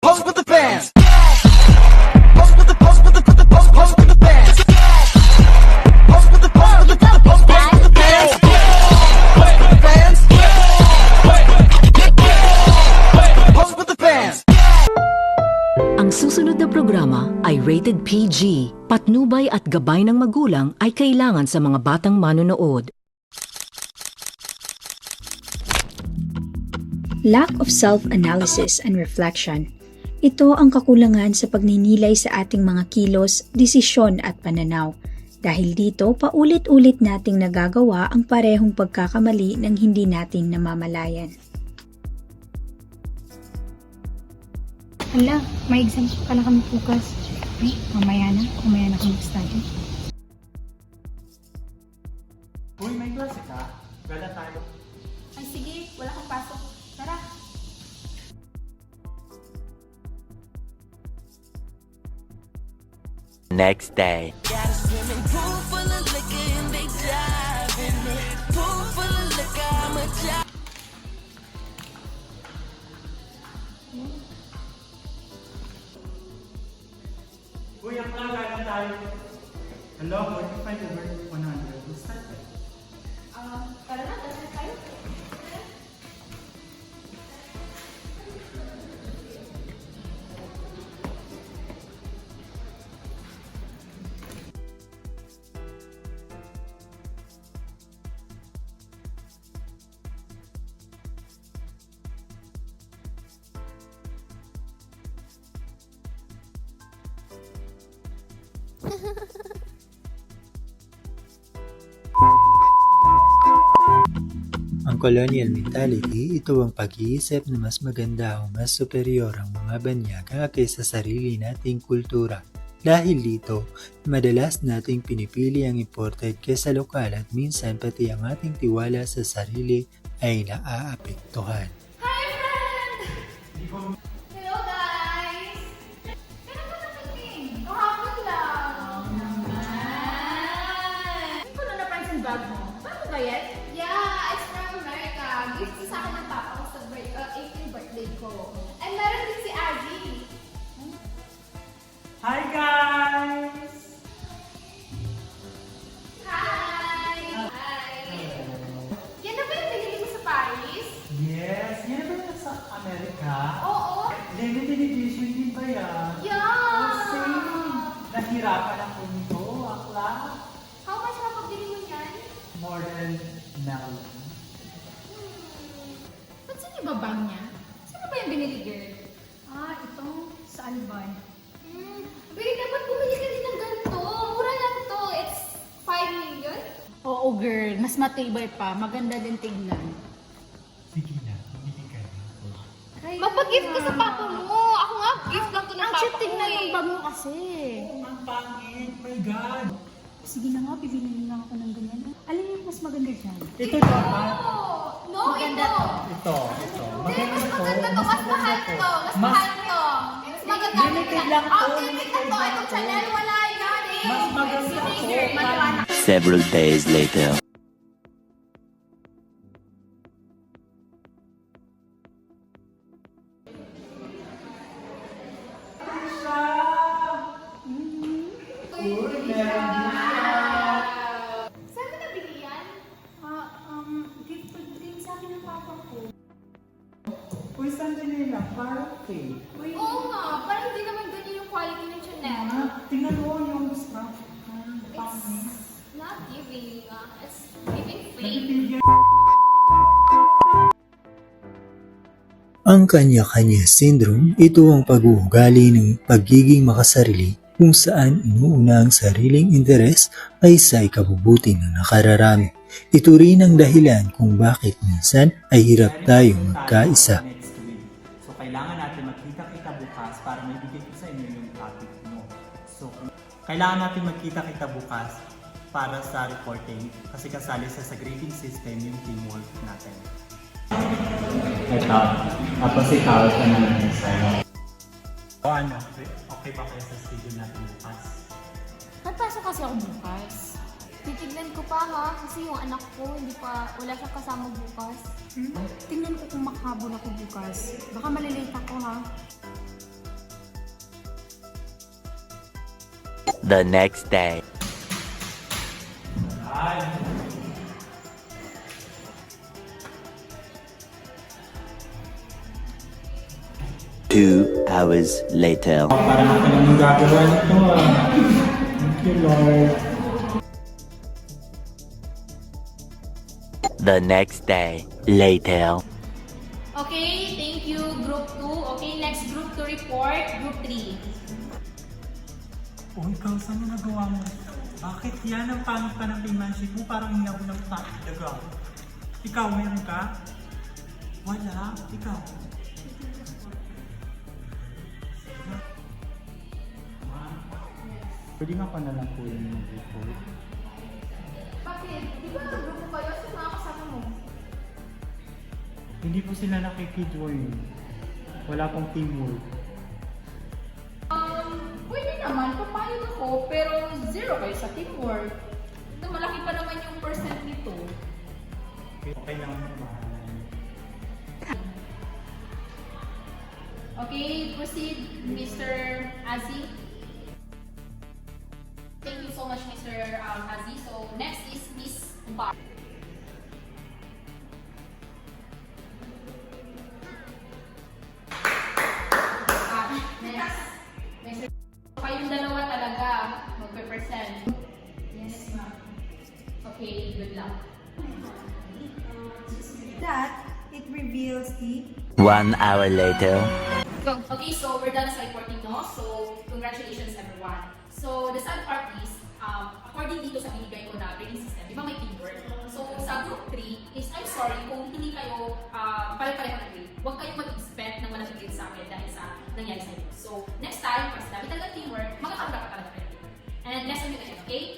Pose with the fans. Pose with the pose with the pose with the fans. Pose with the pose with the pose with the fans. Pose with the fans. Pose with the fans. Ang susunod na programa ay rated PG. Patnubay at gabay ng magulang ay kailangan sa mga batang manonood. Lack of self-analysis and reflection. Ito ang kakulangan sa pagninilay sa ating mga kilos, desisyon at pananaw. Dahil dito, paulit-ulit nating nagagawa ang parehong pagkakamali ng hindi natin namamalayan. Hala, may exam pala kami bukas. Ay, mamaya na kami mag-study. Uy, may klase ka? Gala tayo. Ay sige, wala kang pasok. Tara! Next day. Got a swimming pool full of liquor and they dive in it. Pool full of liquor, I'm a dive. Uy, ang gala tayo. Hello, 45 over 100. We'll start it. Tara na, tara tayo. Ang colonial mentality, ito ang pag-iisip na mas maganda o mas superior ang mga banyaga kaysa sarili nating kultura. Dahil dito, madalas nating pinipili ang imported kaysa lokal at minsan pati ang ating tiwala sa sarili ay naaapektuhan. Hello guys! Kailan ba nakating? Kahapon lang. Ano na na-price yung bag mo? Paano ba yan? Yeah, it's from America. Gift sa akin ng papa ko sa 18th birthday ko. And meron din si Azzy. Hi, guys! Hi! Hi! Yan na ba yung binili mo sa Paris? Yes, yan ba yung sa Amerika? Oo! Limited edition din ba yan? Yeah! Oh, same! Nahirapan ako nito, akla. How much na pagbili mo yan? More than now. Ba't saan yung babang niya? Saan ba yung binili, girl? Ito. Sa Alban. Wait, dapat bumili ka din ng ganito. Mura lang to. It's 5 million. Oo girl, mas matibay pa. Maganda din tignan. Sige na, bumili ka na. Magpa-gift ka sa papa mo. Ako nga, gift lang to ng Ang papa cute ko tignan ng eh. bag mo kasi. Ang pangit, my God! Sige na nga, bibili lang ako ng ganyan. Alin yung mas maganda dyan? Ito dapat. No, Maganda ito. Ito. Hindi, mas maganda to. Mas mahal to. Mas Mas- mahal to. Mas maganda Limited lang to, Ang limited na to. Itong Chanel, wala yan eh. Mas maganda to. Several days later. Saan mo nabili yan? Gift din sa akin ng papa ko. Uy, saan din nila? Parfait. Oo nga, parang hindi naman ganyan yung quality ng Chanel. Tingnan mo yung scrap. Pangit. It's not giving. It's giving fake. Nagpipigyan. Ang kanya-kanya syndrome, ito ang pag-uugali ng pagiging makasarili kung saan inuuna ang sariling interes ay sa ikabubuti ng nakararami. Ito rin ang dahilan kung bakit minsan ay hirap tayong magkaisa. Next week. So, kailangan natin magkita-kita bukas para may bigay ko sa inyo yung topic mo. So, kailangan natin magkita-kita bukas para sa reporting kasi kasali sa grading system yung teamwork natin. Ito. Tapos ikaw ka na lang yung sa'yo. O ano? Okay ba kayo sa schedule natin bukas? Papasok kasi ako bukas. Titignan ko pa ha, kasi yung anak ko, wala siyang kasama bukas. Tingnan ko kung makahabol ako bukas. Baka malilate ako ha. The next day. Two hours later. Parang ako naman gagawa nito ah. Thank you, Lord. The next day. Later. Okay, thank you, Group 2. Okay, next Group to report, Group 3. Oh, ikaw, saan mo nagawa mo? Bakit yan ang pangit pa ng paymanship mo? Parang hinaw ng daga. Ikaw, meron ka? Wala. Ikaw. Pwede nga pa na lang po yung report. Bakit? Di ba grupo kayo? Sino mga kasama mo? Hindi po sila nakikijoin. Wala pong teamwork. Pwede naman, papayag ako, pero 0 kayo sa teamwork. Na malaki pa naman yung percent nito. Okay lang naman. Okay, proceed, Mr. Aziz. Thank you so much, Mr. Aziz. So, next is Miss Bar. Next. Mr. Kayong dalawa talaga, magpe-present. Yes, ma'am. Okay, good luck. That, it reveals the 1 hour later. Okay, so we're done sa reporting, no? So, congratulations everyone. So, the sad part is, according dito sa binigay ko na grading system, di ba may teamwork? So, sa group 3 is, I'm sorry kung hindi kayo pare-pareho na grade. Huwag kayong mag-expect ng malaking grade sa akin dahil sa nangyari sa inyo. So, next time, pag sinabi talaga teamwork, makakabra ka talaga kayo. And next time yun again, okay?